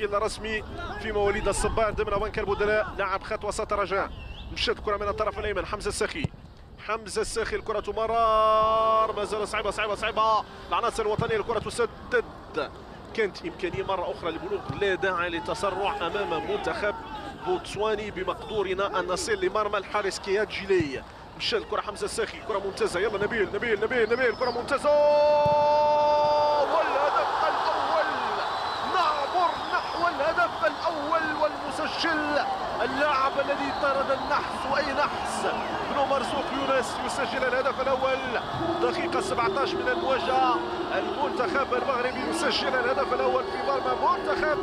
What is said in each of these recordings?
التشكيل الرسمي في مواليد الصبار ضمن بنك البدلاء. لاعب خط وسط رجاء. مشات الكره من الطرف الايمن حمزه الساخي. حمزه الساخي الكره تمرر، ما زال صعبه صعبه صعبه. العناصر الوطنيه الكره تسدد. كانت امكانيه مره اخرى للبلوغ، لا داعي للتسرع امام منتخب بوتسواني بمقدورنا ان نصل لمرمى الحارس كياد جيلي. مشى الكره حمزه الساخي، كره ممتازه. يلا نبيل نبيل نبيل نبيل، كره ممتازه والهدف الاول. نعبر نحو الهدف الاول والمسجل اللاعب الذي طرد النحس، واي نحس، بن مرزوق يونس يسجل الهدف الاول. دقيقه 17 من المواجهه، المنتخب المغربي يسجل الهدف الاول في مرمى منتخب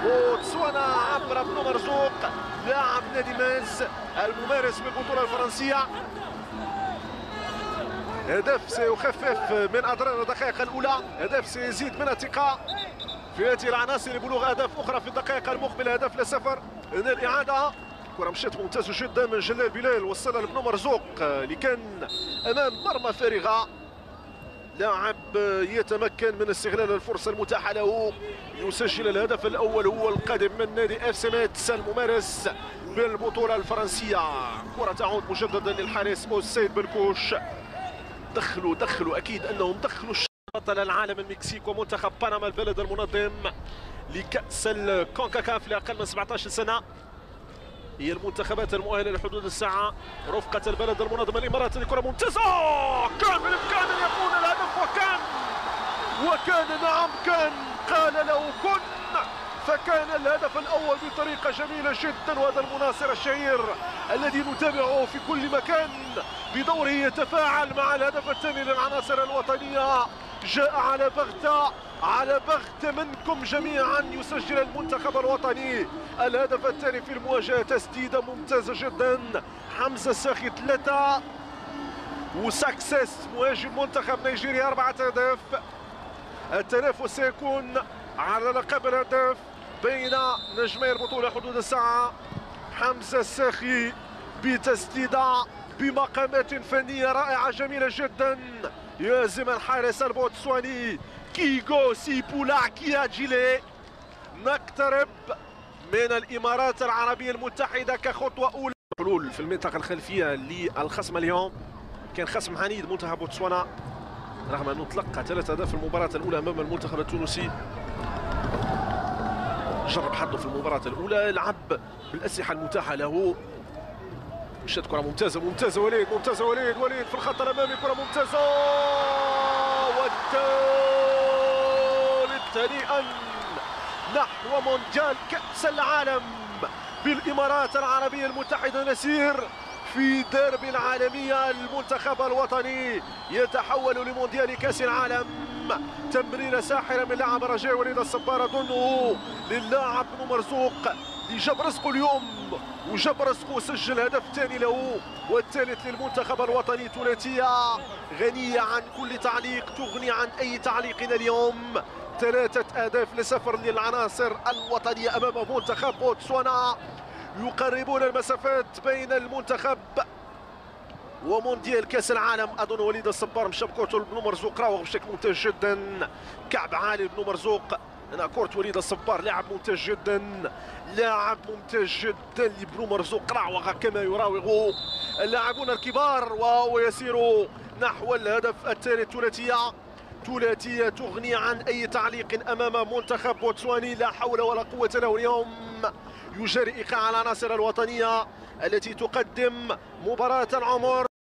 بوتسوانا عبر بن مرزوق لاعب نادي ماز الممارس بالبطوله الفرنسيه. هدف سيخفف من اضرار الدقائق الاولى، هدف سيزيد من الثقه في هذه العناصر لبلوغ اهداف اخرى في الدقائق المقبله. هدف لا صفر. هنا الاعاده، كره مشات ممتازه جدا من جلال بلال، وصلها لبن مرزوق اللي كان امام مرمى فارغه. لاعب يتمكن من استغلال الفرصه المتاحه له، يسجل الهدف الاول. هو القادم من نادي اف سي ميتس الممارس بالبطوله الفرنسيه. كره تعود مجددا للحارس السيد بنكوش. دخلوا اكيد انهم دخلوا بطل العالم المكسيك ومنتخب بنما البلد المنظم لكأس الكونكاكاف لأقل من 17 سنة. هي المنتخبات المؤهلة لحدود الساعة رفقة البلد المنظم الإمارات. الكرة ممتازة، كان بالإمكان أن يكون الهدف، وكان نعم كان، قال له كن، فكان الهدف الأول بطريقة جميلة جدا. وهذا المناصر الشهير الذي نتابعه في كل مكان بدوره يتفاعل مع الهدف الثاني للعناصر الوطنية. جاء على بغت منكم جميعا. يسجل المنتخب الوطني الهدف الثاني في المواجهة. تسديدة ممتازة جدا. حمزة الساخي 3 وساكسيس مهاجم منتخب نيجيريا 4 أهداف. التنافس سيكون على لقب الهداف بين نجمي البطولة حدود الساعة. حمزة الساخي بتسديدة بمقامات فنية رائعة جميلة جدا، يهزم الحارس البوتسواني كيغو سيبولا كياجيلي. نقترب من الإمارات العربية المتحدة كخطوة أولى. حلول في المنطقة الخلفية للخصم اليوم. كان خصم عنيد منتخب بوتسوانا رغم أنه تلقى 3 أهداف في المباراة الأولى أمام المنتخب التونسي. جرب حظه في المباراة الأولى، لعب بالأسلحة المتاحة له. مشات كرة ممتازة ممتازة وليد، ممتازة وليد في الخط الأمامي، كرة ممتازة والثالث هنيئا نحو مونديال كأس العالم بالإمارات العربية المتحدة. نسير في ديربي العالمية. المنتخب الوطني يتحول لمونديال كأس العالم. تمريرة ساحرة من لاعب رجاء وليد الصبار أظنه للاعب بن مرزوق اللي جاب رزقه اليوم، وجاب رزقه وسجل هدف ثاني له والثالث للمنتخب الوطني. ثلاثية غنية عن كل تعليق، تغني عن أي تعليق اليوم. 3 أهداف لصفر للعناصر الوطنية أمام منتخب بوتسوانا. يقربون المسافات بين المنتخب ومونديال كاس العالم. اظن وليد الصبار مشى بكورته لبن مرزوق، راوغ بشكل ممتاز جدا. كعب عالي لبن مرزوق. هنا كورت وليد الصبار، لاعب ممتاز جدا، لاعب ممتاز جدا لبن مرزوق. راوغ كما يراوغ اللاعبون الكبار وهو يسير نحو الهدف الثالث. ثلاثية تغني عن أي تعليق أمام منتخب بوتسواني. لا حول ولا قوة له اليوم. يجري إيقاع العناصر الوطنية التي تقدم مباراة العمر.